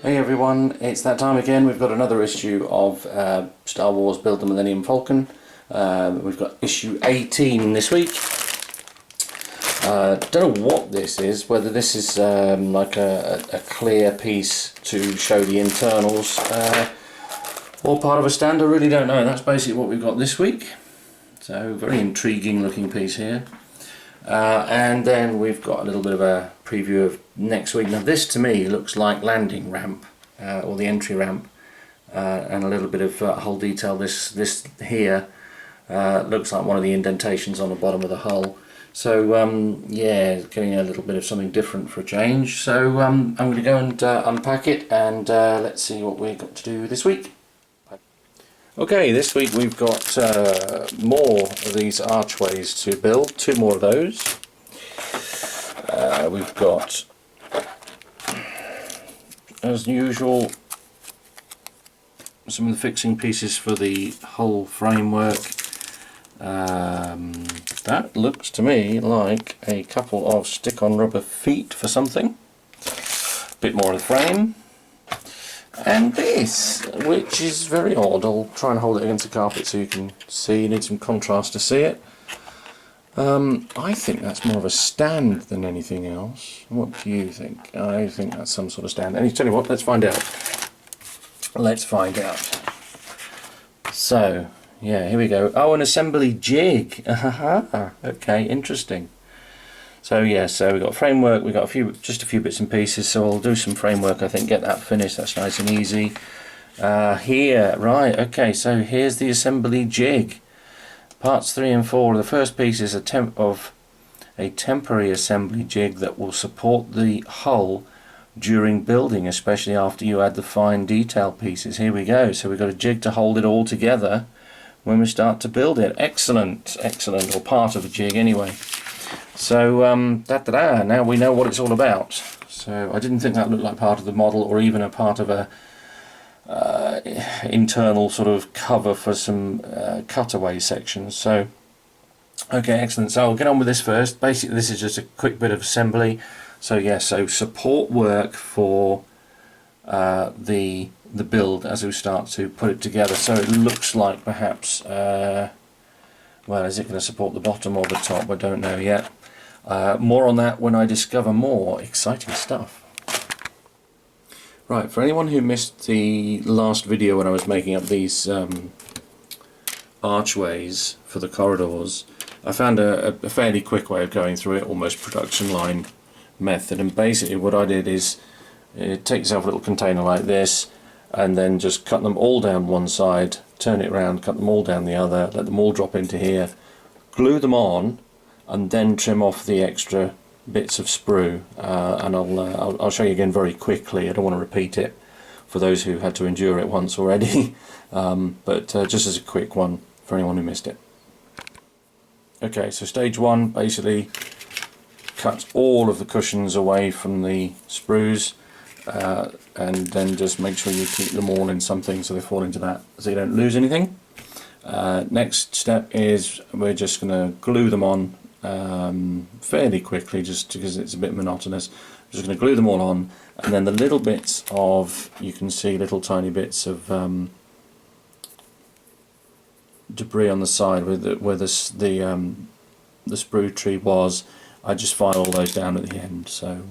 Hey everyone, it's that time again. We've got another issue of Star Wars Build the Millennium Falcon. We've got issue 18 this week. Don't know what this is, whether this is like a clear piece to show the internals or part of a stand. I really don't know. That's basically what we've got this week. So very intriguing looking piece here. And then we've got a little bit of a preview of next week. Now this to me looks like landing ramp or the entry ramp, and a little bit of hull detail. This here looks like one of the indentations on the bottom of the hull. So yeah, getting a little bit of something different for a change. So I'm going to go and unpack it, and let's see what we've got to do this week. Okay, this week we've got more of these archways to build, 2 more of those. We've got, as usual, some of the fixing pieces for the hull framework. That looks to me like a couple of stick-on rubber feet for something. A bit more of the frame. And this, which is very odd. I'll try and hold it against the carpet so you can see. You need some contrast to see it. I think that's more of a stand than anything else. What do you think? I think that's some sort of stand. And tell you what, let's find out. Let's find out. So, yeah, here we go. Oh, an assembly jig. Okay, interesting. So yeah, so we've got framework, we've got just a few bits and pieces, so I'll do some framework, I think, get that finished. That's nice and easy. Here, right, okay, so here's the assembly jig. Parts 3 and 4. The first piece is a temporary assembly jig that will support the hull during building, especially after you add the fine detail pieces. Here we go, so we've got a jig to hold it all together when we start to build it. Excellent, excellent, or part of a jig anyway. So now we know what it's all about. So I didn't think that looked like part of the model, or even a part of a internal sort of cover for some cutaway sections. So okay, excellent. So I'll get on with this first. Basically this is just a quick bit of assembly. So yeah, so support work for the build as we start to put it together. So it looks like perhaps well, is it going to support the bottom or the top? I don't know yet. More on that when I discover more. Exciting stuff. Right, for anyone who missed the last video when I was making up these archways for the corridors, I found a fairly quick way of going through it, almost production line method. And basically what I did is take yourself a little container like this, and then just cut them all down one side, turn it around, cut them all down the other, let them all drop into here, glue them on, and then trim off the extra bits of sprue. And I'll show you again very quickly. I don't want to repeat it for those who had to endure it once already, but just as a quick one for anyone who missed it. Okay, so stage 1 basically cuts all of the cushions away from the sprues. And then just make sure you keep them all in something so they fall into that, so you don't lose anything. Next step is we're just going to glue them on fairly quickly, just because it's a bit monotonous. We're just going to glue them all on, and then the little bits of, you can see little tiny bits of debris on the side where the sprue tree was. I just file all those down at the end. So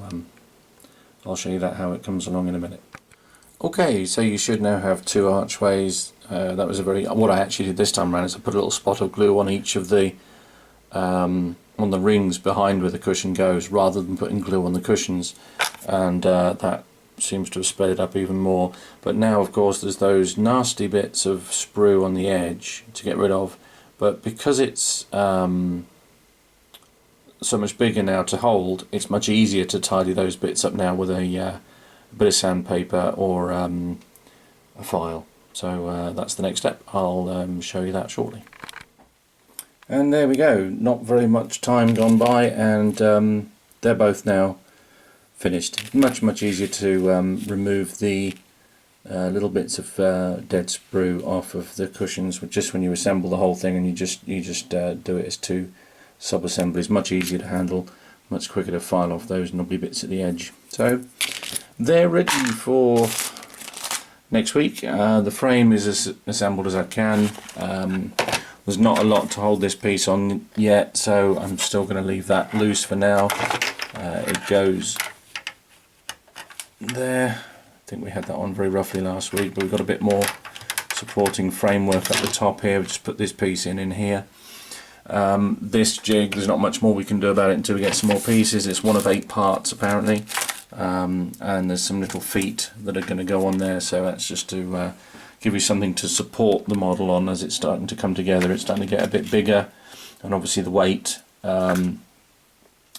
I'll show you that how it comes along in a minute. Okay, so you should now have 2 archways. That was what I actually did this time around is I put a little spot of glue on each of the on the rings behind where the cushion goes, rather than putting glue on the cushions, and that seems to have sped it up even more. But now of course there's those nasty bits of sprue on the edge to get rid of, but because it's so much bigger now to hold, it's much easier to tidy those bits up now with a bit of sandpaper or a file. So that's the next step. I'll show you that shortly. And there we go, not very much time gone by, and they're both now finished. Much easier to remove the little bits of dead sprue off of the cushions just when you assemble the whole thing, and you just do it as 2 sub-assemblies. Much easier to handle, much quicker to file off those knobbly bits at the edge. So they're ready for next week. The frame is as assembled as I can. There's not a lot to hold this piece on yet, so I'm still going to leave that loose for now. It goes there. I think we had that on very roughly last week, but we've got a bit more supporting framework at the top here. We just put this piece in here. This jig, there's not much more we can do about it until we get some more pieces. It's one of 8 parts apparently, and there's some little feet that are going to go on there, so that's just to give you something to support the model on as it's starting to come together. It's starting to get a bit bigger, and obviously the weight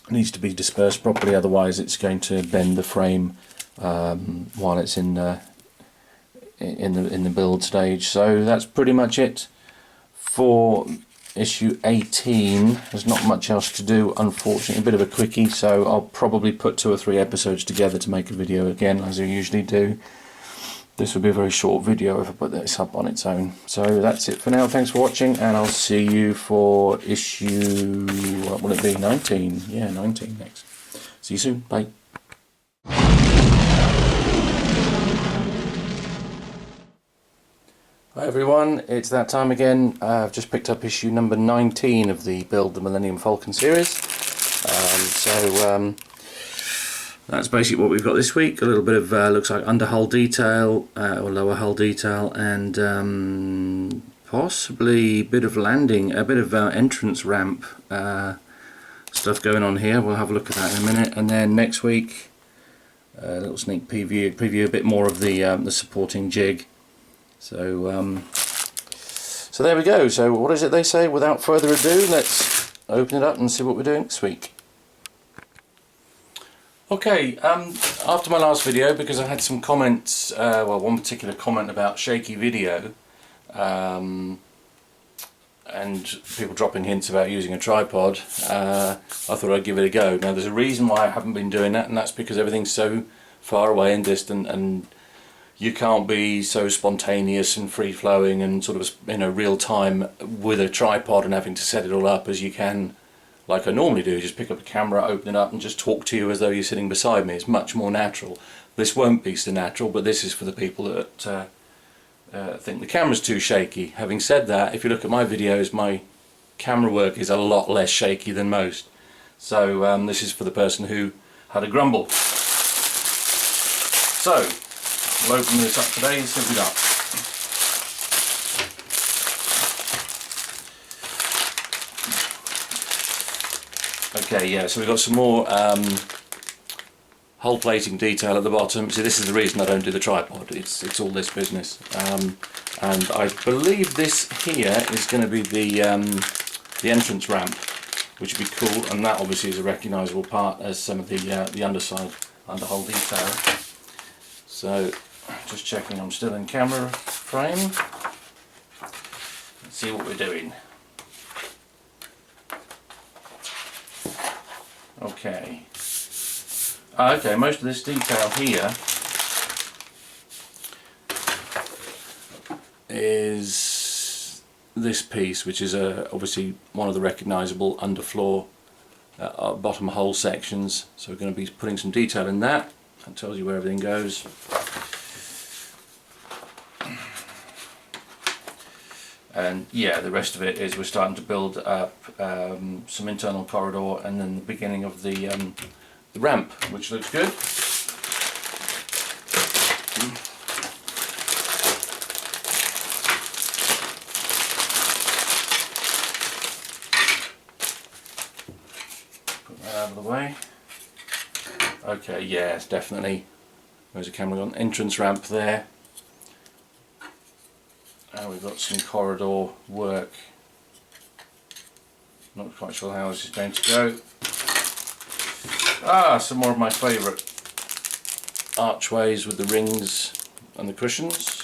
needs to be dispersed properly, otherwise it's going to bend the frame while it's in the build stage. So that's pretty much it for issue 18. There's not much else to do, unfortunately. A bit of a quickie, so I'll probably put 2 or 3 episodes together to make a video again, as I usually do. This will be a very short video if I put this up on its own. So that's it for now. Thanks for watching, and I'll see you for issue, what will it be, 19? Yeah, 19 next. See you soon. Bye. Hi everyone, it's that time again. I've just picked up issue number 19 of the Build the Millennium Falcon series. That's basically what we've got this week. A little bit of looks like under hull detail or lower hull detail, and possibly a bit of landing, a bit of entrance ramp stuff going on here. We'll have a look at that in a minute. And then next week, a little sneak preview a bit more of the supporting jig. So so there we go. So what is it they say? Without further ado, let's open it up and see what we're doing this week. Okay, after my last video, because I had some comments, well, one particular comment about shaky video, and people dropping hints about using a tripod, I thought I'd give it a go. Now there's a reason why I haven't been doing that, and that's because everything's so far away and distant, and you can't be so spontaneous and free-flowing and sort of real time with a tripod and having to set it all up as you can like I normally do. Just pick up a camera, open it up and just talk to you as though you're sitting beside me. It's much more natural. This won't be so natural, but this is for the people that think the camera's too shaky. Having said that, if you look at my videos, my camera work is a lot less shaky than most. So this is for the person who had a grumble. So we'll open this up today and see what we got. Okay, yeah, so we've got some more hull plating detail at the bottom. See, this is the reason I don't do the tripod. It's all this business. And I believe this here is going to be the entrance ramp, which would be cool. And that obviously is a recognisable part as some of the underside, underhull detail. So, just checking I'm still in camera frame. Let's see what we're doing. Okay. Okay, most of this detail here is this piece, which is obviously one of the recognisable underfloor bottom hull sections. So we're going to be putting some detail in that. That tells you where everything goes. And yeah, the rest of it is we're starting to build up some internal corridor and then the beginning of the ramp, which looks good. Put that out of the way. Okay, yeah, it's definitely, where's the camera gone? Entrance ramp there. And we've got some corridor work. Not quite sure how this is going to go. Some more of my favourite archways with the rings and the cushions.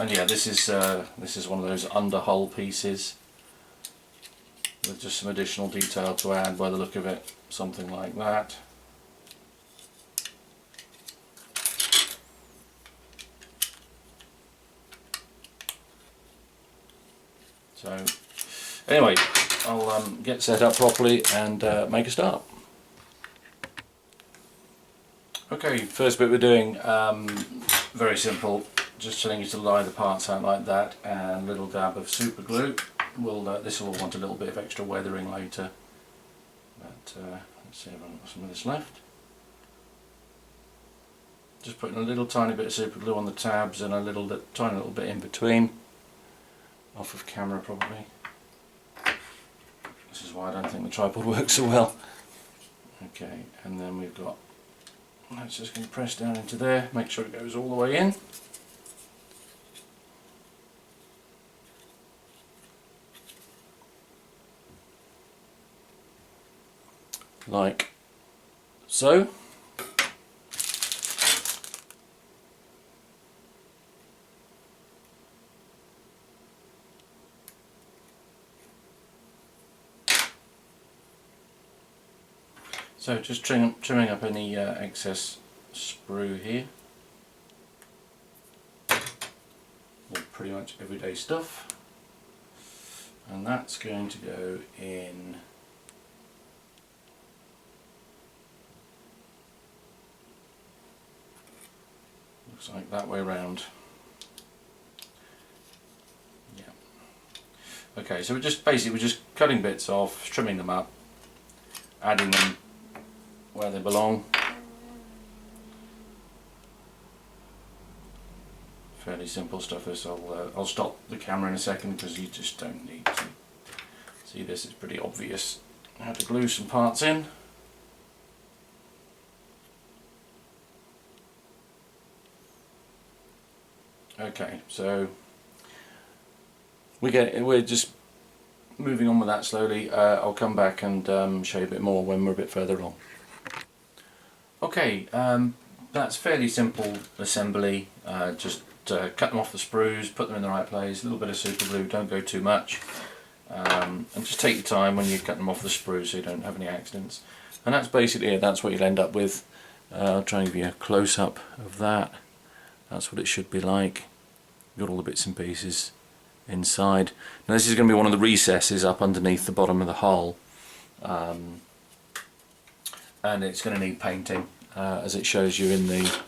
And yeah, this is one of those underhull pieces with just some additional detail to add by the look of it, something like that. So anyway, I'll get set up properly and make a start. Okay. Okay, first bit we're doing, very simple, just telling you to lie the parts out like that, and a little dab of super glue. This will want a little bit of extra weathering later, but let's see if I've got some of this left. Just putting a little tiny bit of super glue on the tabs and a tiny little bit in between, off of camera probably. This is why I don't think the tripod works so well. Okay, and then we've got, that's just going to press down into there, make sure it goes all the way in. Like so. So just trimming up any excess sprue here. All pretty much everyday stuff. And that's going to go in looks like that way round. Yeah. Okay, so we're just cutting bits off, trimming them up, adding them where they belong. Fairly simple stuff. This I'll stop the camera in a second because you just don't need to see this. It's pretty obvious how to glue some parts in. Okay, so we're just moving on with that slowly. I'll come back and show you a bit more when we're a bit further along. Okay, that's fairly simple assembly. Just cut them off the sprues, put them in the right place, a little bit of super glue, don't go too much, and just take your time when you cut them off the sprues so you don't have any accidents. And that's basically it. That's what you'll end up with. I'll try and give you a close-up of that. That's what it should be like. You've got all the bits and pieces inside. Now this is going to be one of the recesses up underneath the bottom of the hull, and it's going to need painting, as it shows you in the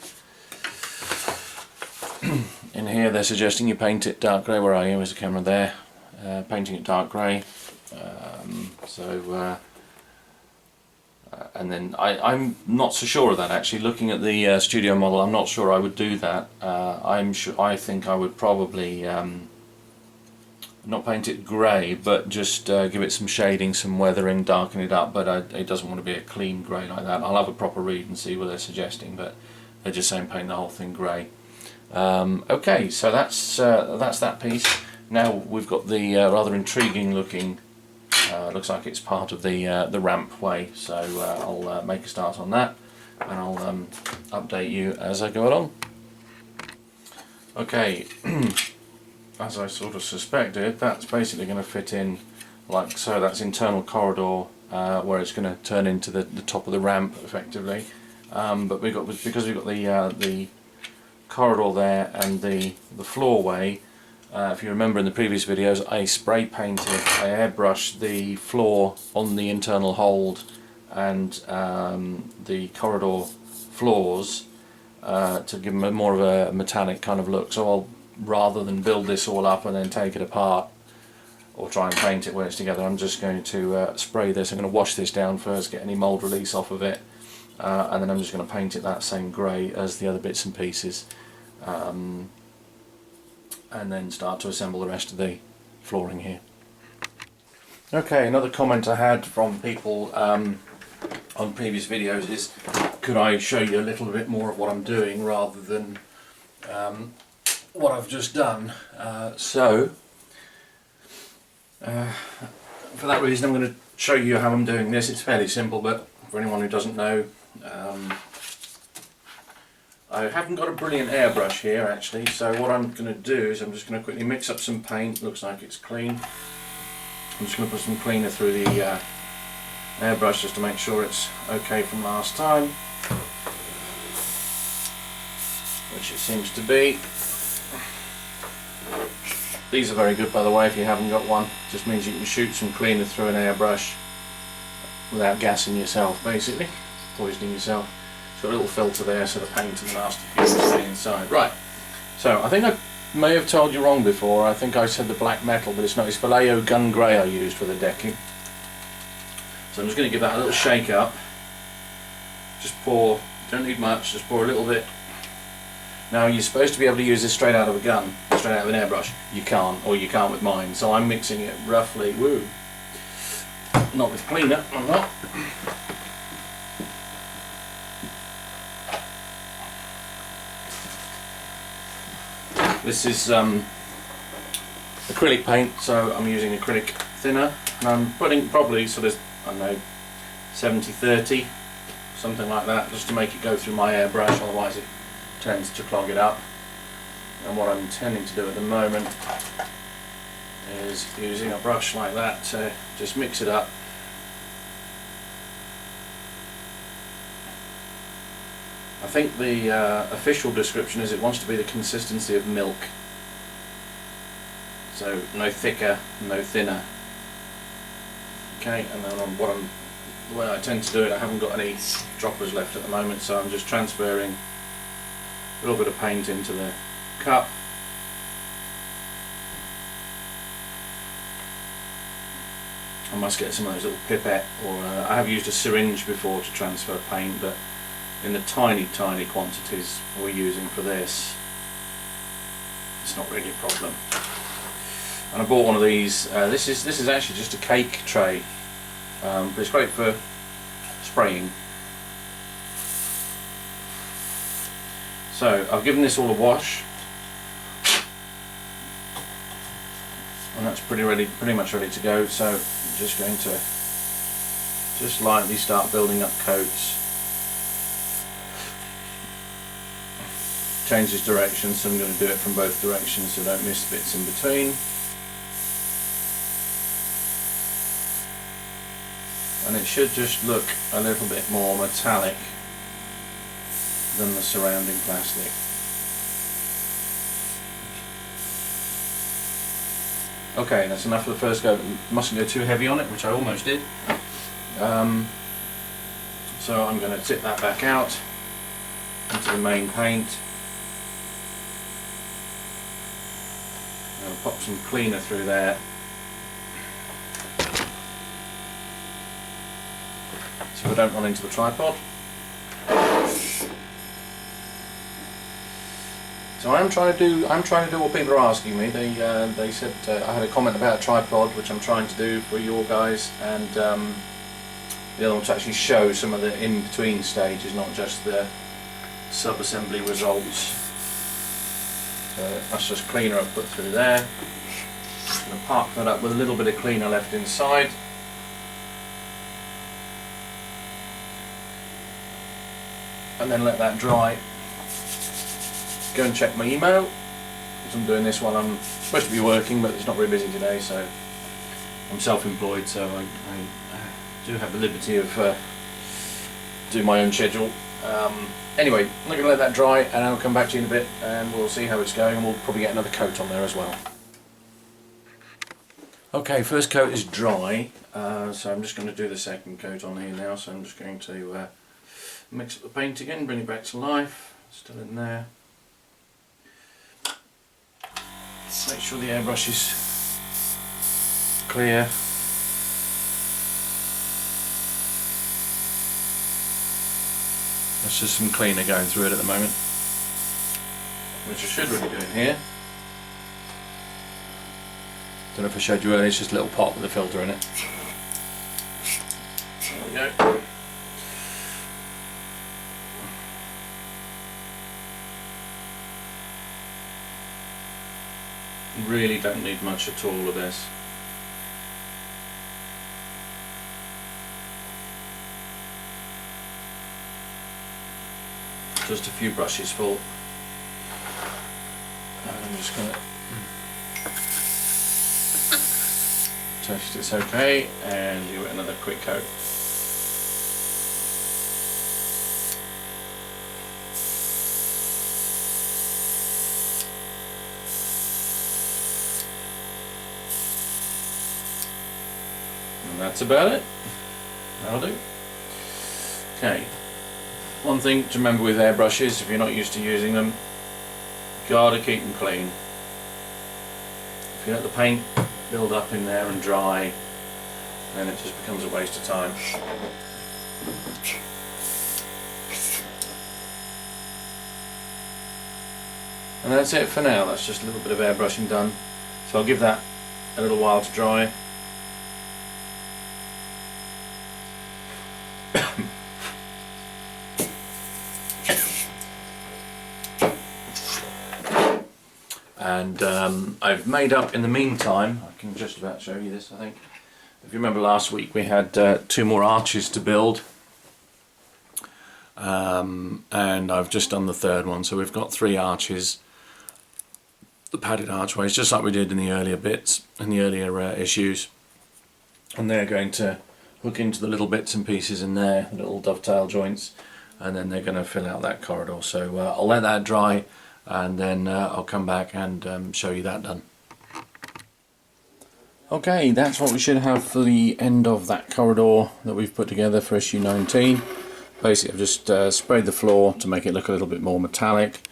in here. They're suggesting you paint it dark grey. Where are you? There's a camera there. Painting it dark grey. And then I'm not so sure of that actually. Looking at the studio model, I'm not sure I would do that. I think I would probably not paint it grey, but just give it some shading, some weathering, darken it up. But it doesn't want to be a clean grey like that. I'll have a proper read and see what they're suggesting, but they're just saying paint the whole thing grey. Okay, so that's that piece. Now we've got the rather intriguing looking. Looks like it's part of the rampway. So I'll make a start on that, and I'll update you as I go along. Okay. As I sort of suspected, that's basically going to fit in like so. That's internal corridor where it's going to turn into the top of the ramp effectively. But because we've got the corridor there and the floorway. If you remember in the previous videos, I spray painted, I airbrushed the floor on the internal hold and the corridor floors to give them more of a metallic kind of look. So I'll, rather than build this all up and then take it apart or try and paint it when it's together, I'm just going to spray this. I'm going to wash this down first, get any mould release off of it, and then I'm just going to paint it that same grey as the other bits and pieces, and then start to assemble the rest of the flooring here. Okay, another comment I had from people on previous videos is, could I show you a little bit more of what I'm doing rather than what I've just done. For that reason I'm going to show you how I'm doing this. It's fairly simple, but for anyone who doesn't know, I haven't got a brilliant airbrush here actually, so what I'm going to do is I'm just going to quickly mix up some paint. Looks like it's clean. I'm just going to put some cleaner through the airbrush just to make sure it's okay from last time, which it seems to be. These are very good, by the way, if you haven't got one. Just means you can shoot some cleaner through an airbrush without gassing yourself, basically, poisoning yourself. Just got a little filter there so the paint and the nasty fumes stay inside. Right, so I think I may have told you wrong before. I think I said the black metal, but it's not. It's Vallejo gun grey I used for the decking. So I'm just going to give that a little shake up. Just pour, don't need much, just pour a little bit. Now you're supposed to be able to use this straight out of a gun, straight out of an airbrush. You can't, or you can't with mine. So I'm mixing it roughly, woo. Not with cleaner, I'm not. This is acrylic paint, so I'm using acrylic thinner, and I'm putting probably sort of, I don't know, 70-30, something like that, just to make it go through my airbrush, otherwise it tends to clog it up. And what I'm intending to do at the moment is using a brush like that to just mix it up. I think the official description is it wants to be the consistency of milk. So no thicker, no thinner. Okay, and then the way I tend to do it, I haven't got any droppers left at the moment, so I'm just transferring a little bit of paint into the cup. I must get some of those little pipette, or I have used a syringe before to transfer paint, but in the tiny quantities we're using for this, it's not really a problem. And I bought one of these. This is actually just a cake tray, but it's great for spraying. So I've given this all a wash, and that's pretty much ready to go. So I'm just going to just lightly start building up coats. Changes direction, so I'm going to do it from both directions so I don't miss bits in between. And it should just look a little bit more metallic than the surrounding plastic. Okay, that's enough for the first go. Mustn't go too heavy on it, which I almost did. So I'm going to tip that back out into the main paint. I'll pop some cleaner through there. So I don't run into the tripod. So I'm trying to do what people are asking me. They said I had a comment about a tripod, which I'm trying to do for your guys, and the other one to actually show some of the in-between stages, not just the sub-assembly results. So that's just cleaner I've put through there. I'm going to park that up with a little bit of cleaner left inside. And then let that dry. Go and check my email, because I'm doing this while I'm supposed to be working, but it's not very busy today, so I'm self-employed, so I do have the liberty of doing my own schedule. Anyway, I'm going to let that dry, and I'll come back to you in a bit, and we'll see how it's going, and we'll probably get another coat on there as well. Okay, first coat is dry, so I'm just going to do the second coat on here now. So I'm just going to mix up the paint again, bring it back to life, still in there. Make sure the airbrush is clear. There's just some cleaner going through it at the moment, which I should really do in here. Don't know if I showed you earlier, it's just a little pot with a filter in it. There we go. Really don't need much at all of this. Just a few brushes full. And I'm just going to test it's okay, and give it another quick coat. And that's about it. That'll do. Okay. One thing to remember with airbrushes, if you're not used to using them, gotta keep them clean. If you let the paint build up in there and dry, then it just becomes a waste of time. And that's it for now. That's just a little bit of airbrushing done. So I'll give that a little while to dry. And I've made up in the meantime, I can just about show you this I think. If you remember last week we had 2 more arches to build. And I've just done the 3rd one, so we've got 3 arches. The padded archways, just like we did in the earlier bits, in the earlier issues. And they're going to hook into the little bits and pieces in there, the little dovetail joints, and then they're going to fill out that corridor. So I'll let that dry, and then I'll come back and show you that done. Okay, that's what we should have for the end of that corridor that we've put together for issue 19. Basically I've just sprayed the floor to make it look a little bit more metallic.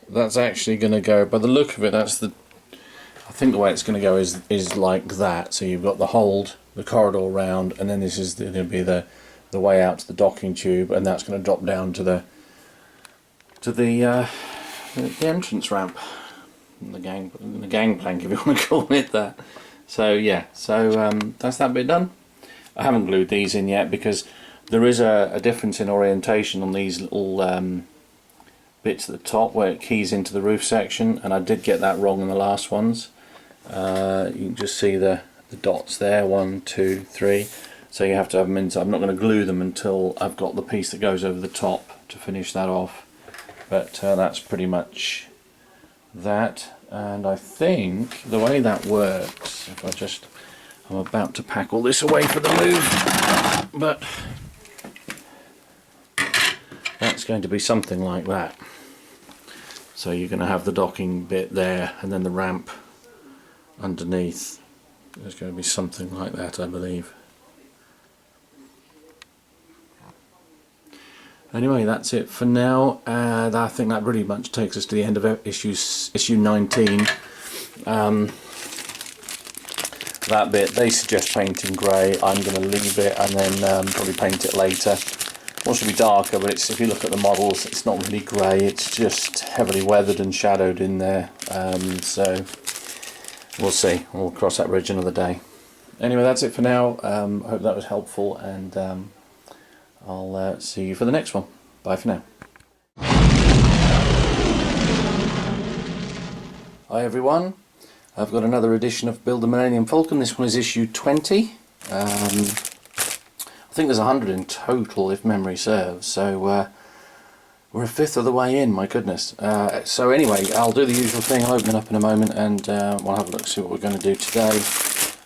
That's actually going to go, by the look of it, I think the way it's going to go is like that. So you've got the hold, the corridor round, and then this is going to be the way out to the docking tube, and that's going to drop down to the entrance ramp, the gangplank, if you want to call it that. So yeah, that's that bit done. I haven't glued these in yet because there is a difference in orientation on these little bits at the top where it keys into the roof section, and I did get that wrong in the last ones. You can just see the dots there, 1, 2, 3. So you have to have them in. So I'm not going to glue them until I've got the piece that goes over the top to finish that off. But that's pretty much that. And I think the way that works, if I'm about to pack all this away for the move, but that's going to be something like that. So you're going to have the docking bit there, and then the ramp underneath. There's going to be something like that, I believe. Anyway, that's it for now. I think that pretty much takes us to the end of issue 19. That bit, they suggest painting grey. I'm going to leave it and then probably paint it later. It should be darker, but if you look at the models, it's not really grey, it's just heavily weathered and shadowed in there. So we'll see, we'll cross that bridge another day. Anyway, that's it for now. I hope that was helpful, and I'll see you for the next one. Bye for now. Hi everyone, I've got another edition of Build the Millennium Falcon. This one is issue 20. I think there's 100 in total if memory serves, so we're a fifth of the way in, my goodness. So anyway, I'll do the usual thing. I'll open it up in a moment and we'll have a look, see what we're going to do today.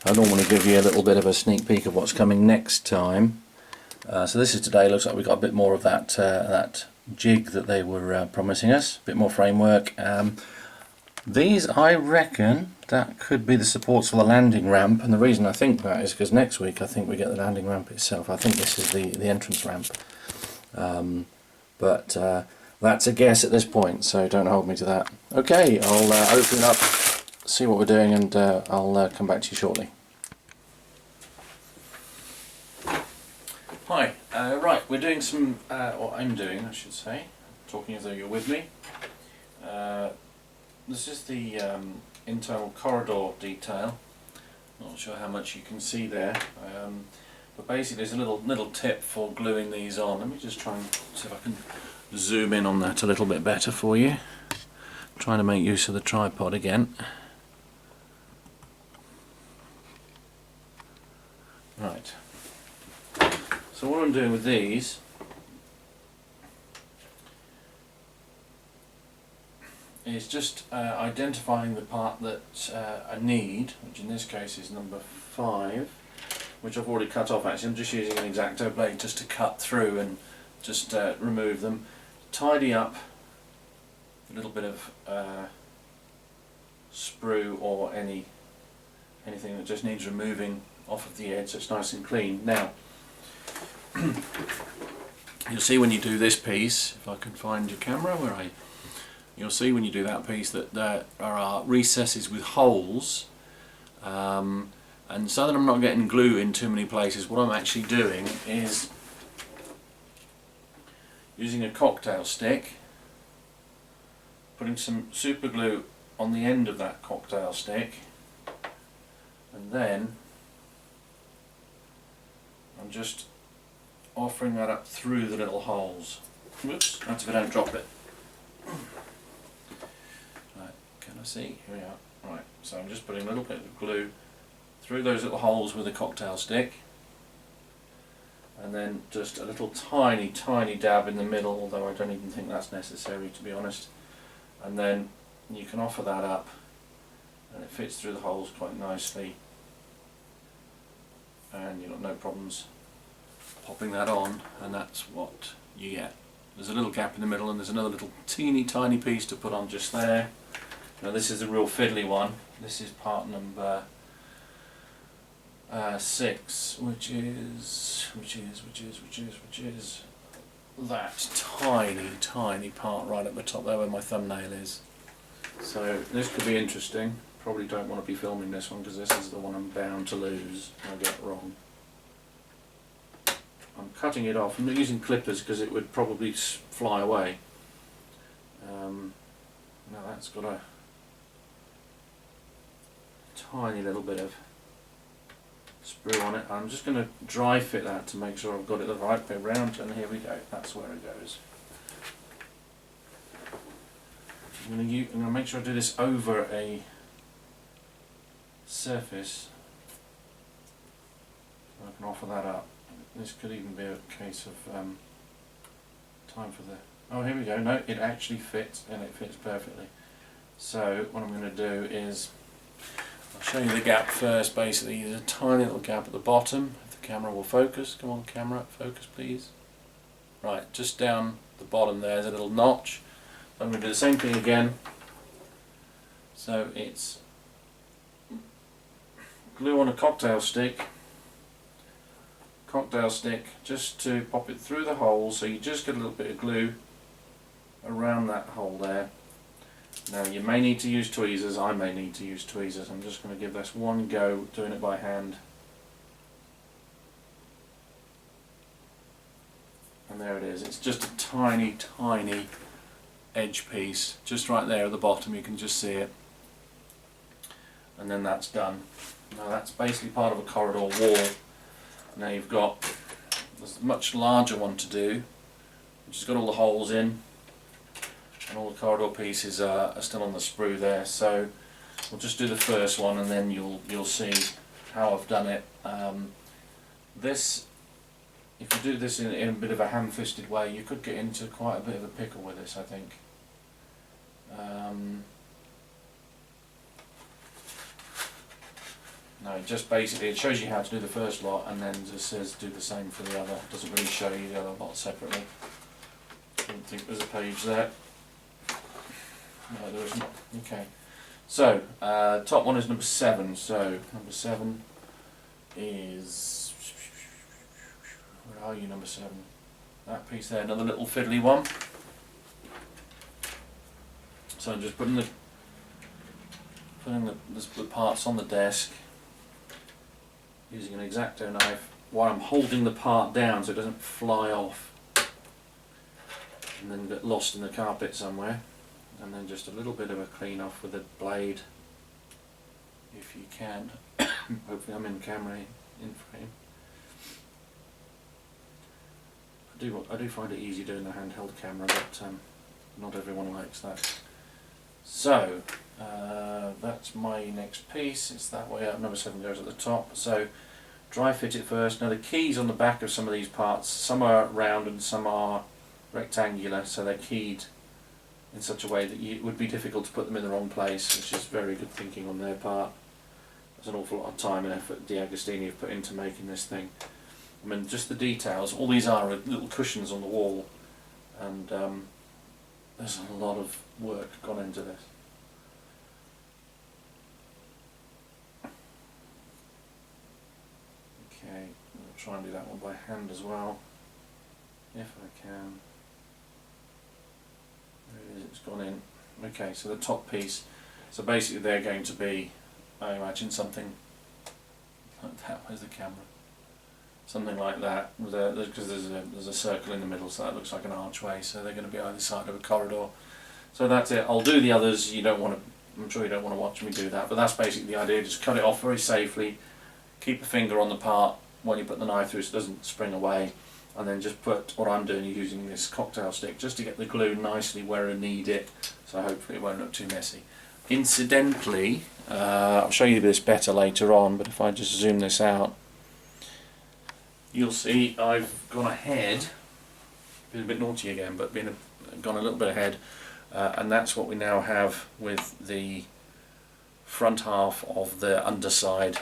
I normally give you a little bit of a sneak peek of what's coming next time. So this is today. Looks like we got a bit more of that jig that they were promising us, a bit more framework. These, I reckon, that could be the supports for the landing ramp, and the reason I think that is because next week I think we get the landing ramp itself. I think this is the entrance ramp, but that's a guess at this point, so don't hold me to that. Okay, I'll open it up, see what we're doing, and I'll come back to you shortly. Hi, right, we're doing some, or I'm doing, I should say, talking as though you're with me. This is the internal corridor detail. Not sure how much you can see there, but basically there's a little tip for gluing these on. Let me just try and see if I can zoom in on that a little bit better for you. Trying to make use of the tripod again. Right. So what I'm doing with these is just identifying the part that I need, which in this case is number 5, which I've already cut off actually. I'm just using an X-Acto blade just to cut through and just remove them. Tidy up a little bit of sprue or anything that just needs removing off of the edge so it's nice and clean. Now, You'll see when you do this piece, if I can find your camera, you'll see when you do that piece that there are recesses with holes, and so that I'm not getting glue in too many places, what I'm actually doing is using a cocktail stick, putting some super glue on the end of that cocktail stick, and then I'm just offering that up through the little holes. Whoops, that's if I don't drop it. Right, can I see? Here we are. Right, so I'm just putting a little bit of glue through those little holes with a cocktail stick, and then just a little tiny dab in the middle, although I don't even think that's necessary, to be honest. And then you can offer that up and it fits through the holes quite nicely, and you've got no problems popping that on, and that's what you get. There's a little gap in the middle and there's another little teeny tiny piece to put on just there. Now this is a real fiddly one. This is part number 6, which is that tiny part right at the top there where my thumbnail is. So this could be interesting. Probably don't want to be filming this one because this is the one I'm bound to lose. I'll get it wrong. I'm cutting it off. I'm not using clippers because it would probably fly away. Now that's got a tiny little bit of sprue on it. I'm just going to dry fit that to make sure I've got it the right way round, and here we go. That's where it goes. I'm going to make sure I do this over a surface so I can offer that up. This could even be a case of time for the... Oh, here we go. No, it actually fits, and it fits perfectly. So what I'm going to do is, I'll show you the gap first. Basically, there's a tiny little gap at the bottom. If the camera will focus. Come on, camera, focus please. Right, just down the bottom there's a little notch. I'm going to do the same thing again. So it's glue on a cocktail stick just to pop it through the hole, so you just get a little bit of glue around that hole there. Now you may need to use tweezers, I may need to use tweezers. I'm just going to give this one go doing it by hand. And there it is. It's just a tiny edge piece, just right there at the bottom, you can just see it. And then that's done. Now that's basically part of a corridor wall. Now you've got this much larger one to do, which has got all the holes in, and all the corridor pieces are still on the sprue there. So we'll just do the first one, and then you'll see how I've done it. This, if you do this in a bit of a ham-fisted way, you could get into quite a bit of a pickle with this, I think. No, just basically it shows you how to do the first lot, and then just says do the same for the other. It doesn't really show you the other lot separately. I don't think there's a page there. No, there isn't. Okay. So, top one is number 7. So, number 7 is... Where are you, number 7? That piece there, another little fiddly one. So I'm just putting the parts on the desk using an X-Acto knife while I'm holding the part down so it doesn't fly off and then get lost in the carpet somewhere. And then just a little bit of a clean off with a blade, if you can. Hopefully I'm in camera in frame. I do find it easy doing the handheld camera, but not everyone likes that. So that's my next piece. It's that way up. Number 7 goes at the top. So dry fit it first. Now the keys on the back of some of these parts, some are round and some are rectangular, so they're keyed in such a way that it would be difficult to put them in the wrong place, which is very good thinking on their part. There's an awful lot of time and effort D'Agostini have put into making this thing. I mean, just the details. All these are little cushions on the wall, and there's a lot of work gone into this. Okay, I'll try and do that one by hand as well. if I can. There it is, it's gone in. Okay, so the top piece, so basically they're going to be, I imagine, something like that. Where's the camera? Something like that, because there's a circle in the middle, so that looks like an archway, so they're going to be either side of a corridor. So that's it. I'll do the others. You don't want to, I'm sure you don't want to watch me do that, but that's basically the idea. Just cut it off very safely, keep a finger on the part when you put the knife through so it doesn't spring away, and then just put, what I'm doing, using this cocktail stick just to get the glue nicely where I need it, so hopefully it won't look too messy. Incidentally, I'll show you this better later on, but if I just zoom this out, you'll see I've gone ahead, been a bit naughty again, but gone a little bit ahead, and that's what we now have with the front half of the underside.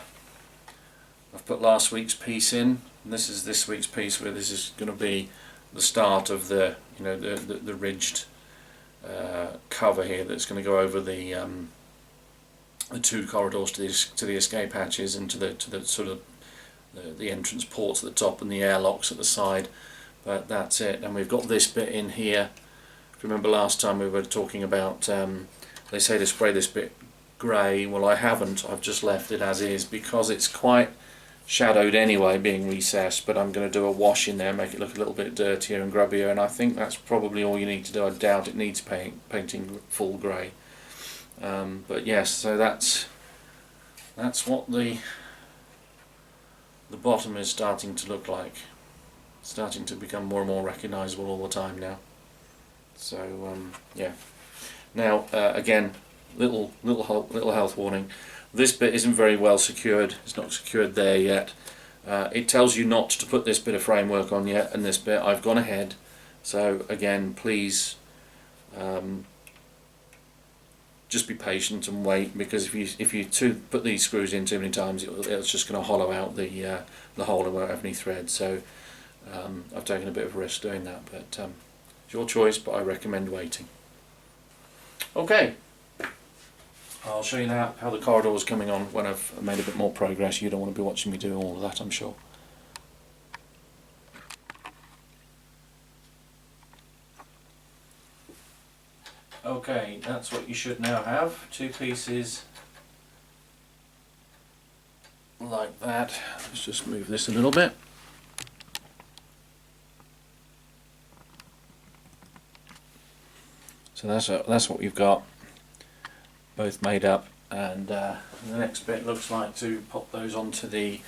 I've put last week's piece in, and this is this week's piece, where this is going to be the start of the, you know, the ridged cover here that's going to go over the two corridors to the escape hatches and to the sort of the entrance ports at the top and the airlocks at the side. But that's it. And we've got this bit in here. If you remember last time we were talking about, they say to spray this bit grey. Well, I haven't. I've just left it as is because it's quite shadowed anyway, being recessed, but I'm going to do a wash in there, make it look a little bit dirtier and grubbier, and I think that's probably all you need to do. I doubt it needs painting full grey. But yes, so that's what the bottom is starting to look like. It's starting to become more and more recognisable all the time now. So yeah. Now again, little health warning. This bit isn't very well secured. It's not secured there yet. It tells you not to put this bit of framework on yet, and this bit I've gone ahead. So again, please just be patient and wait, because if you put these screws in too many times, it's just going to hollow out the hole and won't have any thread. So I've taken a bit of a risk doing that, but it's your choice. But I recommend waiting. Okay. I'll show you now how the corridor is coming on when I've made a bit more progress. You don't want to be watching me do all of that, I'm sure. Okay, that's what you should now have. Two pieces like that. Let's just move this a little bit. So that's what you've got. Both made up, and the next bit looks like to pop those onto the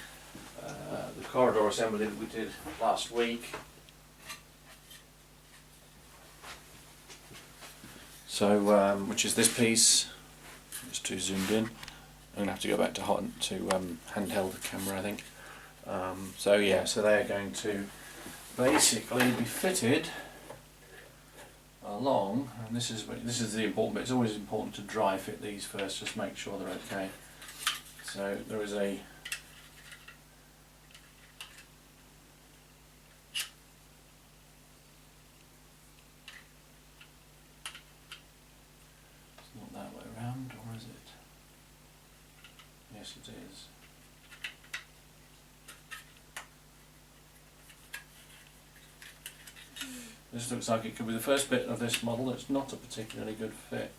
corridor assembly that we did last week. So which is this piece. Just too zoomed in. I'm going to have to go back to handheld camera, I think. So yeah, so they're going to basically be fitted along, and this is the important bit. It's always important to dry fit these first, just make sure they're okay. So there is a it's not that way around, or is it? Yes, it is. This looks like it could be the first bit of this model that's not a particularly good fit.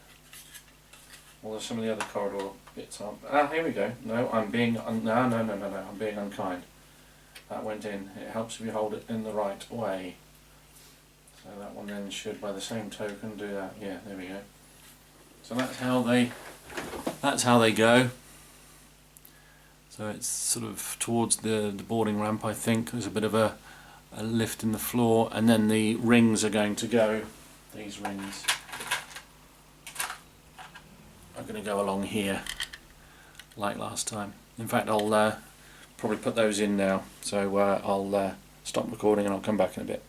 Although some of the other corridor bits aren't. Ah, here we go. No, I'm being no, I'm being unkind. That went in. It helps if you hold it in the right way. So that one then should, by the same token, do that. Yeah, there we go. So that's how they go. So it's sort of towards the boarding ramp, I think. There's a bit of a lift in the floor, and then the rings are going to go, these rings are going to go along here like last time. In fact, I'll probably put those in now, so I'll stop recording and I'll come back in a bit.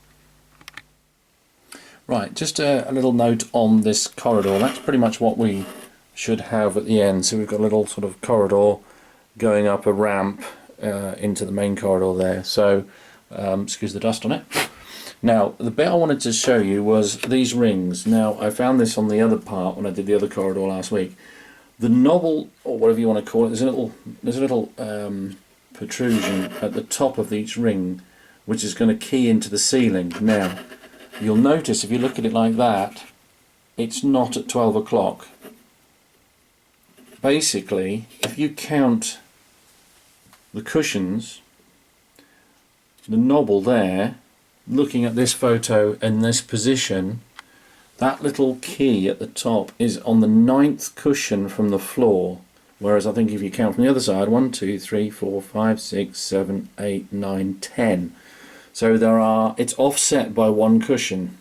Right, just a little note on this corridor. That's pretty much what we should have at the end. So we've got a little sort of corridor going up a ramp into the main corridor there. So excuse the dust on it. Now, the bit I wanted to show you was these rings. Now, I found this on the other part when I did the other corridor last week. The knobble, or whatever you want to call it, there's a little protrusion at the top of each ring, which is going to key into the ceiling. Now, you'll notice if you look at it like that, it's not at 12 o'clock. Basically, if you count the cushions, the knobble there, looking at this photo in this position, that little key at the top is on the 9th cushion from the floor. Whereas I think if you count from the other side, 1, 2, 3, 4, 5, 6, 7, 8, 9, 10. So it's offset by 1 cushion.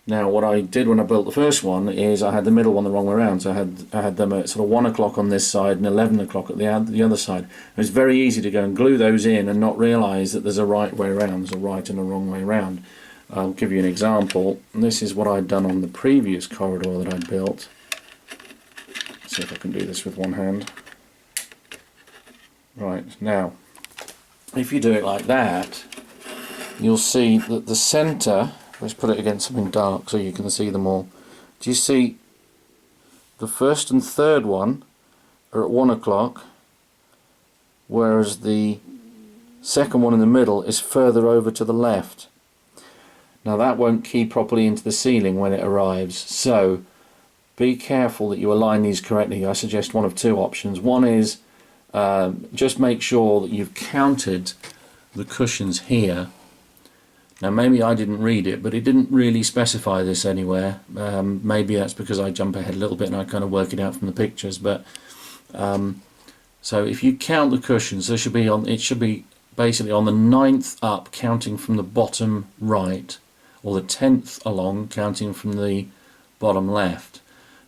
Now what I did when I built the first one is I had the middle one the wrong way around. So I had them at sort of 1 o'clock on this side and 11 o'clock at the other side. It was very easy to go and glue those in and not realise that there's a right way around, there's a right and a wrong way around. I'll give you an example. This is what I'd done on the previous corridor that I built. See if I can do this with one hand. Right, now, if you do it like that, you'll see that the centre, let's put it against something dark so you can see them all. Do you see the first and third one are at 1 o'clock, whereas the second one in the middle is further over to the left. Now that won't key properly into the ceiling when it arrives, so be careful that you align these correctly. I suggest one of 2 options. One is just make sure that you've counted the cushions here. Now maybe I didn't read it, but it didn't really specify this anywhere. Maybe that's because I jump ahead a little bit and I kind of work it out from the pictures. But so if you count the cushions, it should be basically on the 9th up, counting from the bottom right, or the 10th along, counting from the bottom left.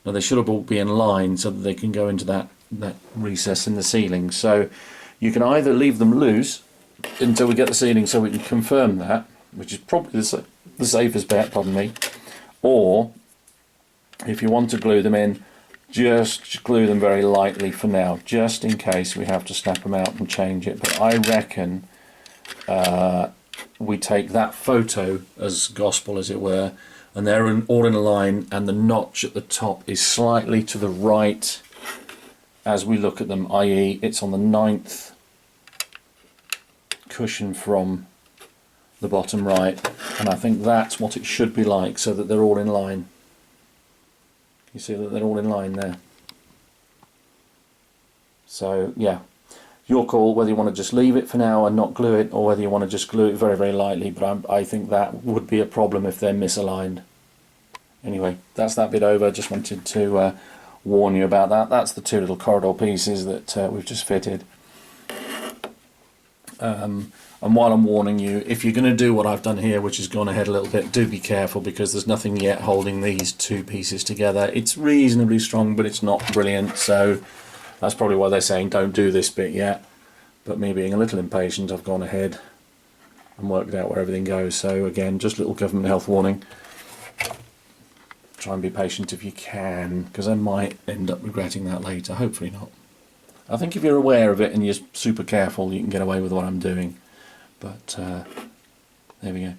Now they should all be in line so that they can go into that recess in the ceiling. So you can either leave them loose until we get the ceiling so we can confirm that, which is probably the safest bet, pardon me, or if you want to glue them in, just glue them very lightly for now, just in case we have to snap them out and change it. But I reckon we take that photo as gospel, as it were, and they're all in a line, and the notch at the top is slightly to the right as we look at them, i.e. it's on the 9th cushion from the bottom right, and I think that's what it should be like, so that they're all in line. You see that they're all in line there. So yeah, your call whether you want to just leave it for now and not glue it, or whether you want to just glue it very, very lightly, but I think that would be a problem if they're misaligned. Anyway, that's that bit over. Just wanted to warn you about that. That's the 2 little corridor pieces that we've just fitted. And while I'm warning you, if you're going to do what I've done here, which has gone ahead a little bit, do be careful, because there's nothing yet holding these 2 pieces together. It's reasonably strong, but it's not brilliant, so that's probably why they're saying don't do this bit yet. But me being a little impatient, I've gone ahead and worked out where everything goes. So again, just a little government health warning. Try and be patient if you can, because I might end up regretting that later. Hopefully not. I think if you're aware of it and you're super careful, you can get away with what I'm doing. But there we go.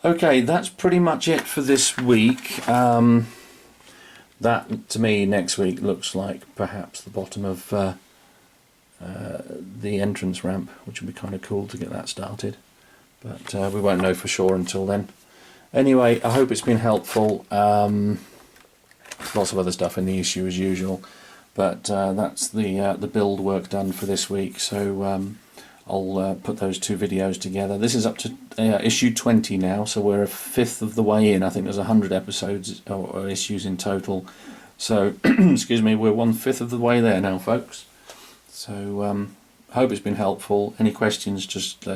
Okay, that's pretty much it for this week. That, to me, next week looks like perhaps the bottom of the entrance ramp, which would be kind of cool to get that started. But we won't know for sure until then. Anyway, I hope it's been helpful. Lots of other stuff in the issue as usual. But that's the build work done for this week. So I'll put those 2 videos together. This is up to issue 20 now, so we're a 5th of the way in. I think there's 100 episodes or issues in total. So, excuse me, we're 1/5 of the way there now, folks. So I hope it's been helpful. Any questions, just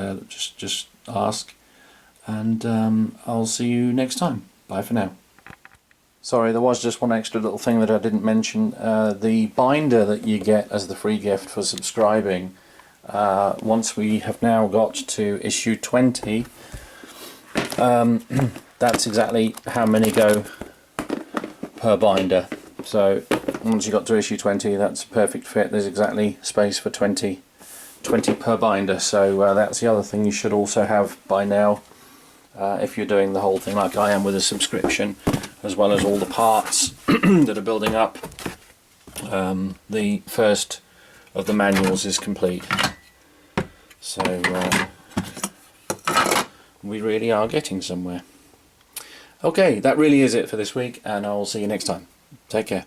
ask, and I'll see you next time. Bye for now. Sorry, there was just one extra little thing that I didn't mention. The binder that you get as the free gift for subscribing, once we have now got to issue 20, that's exactly how many go per binder. So once you got to issue 20, that's a perfect fit. There's exactly space for 20 per binder. So that's the other thing you should also have by now, if you're doing the whole thing like I am with a subscription, as well as all the parts that are building up. The first of the manuals is complete. So we really are getting somewhere. Okay, that really is it for this week, and I'll see you next time. Take care.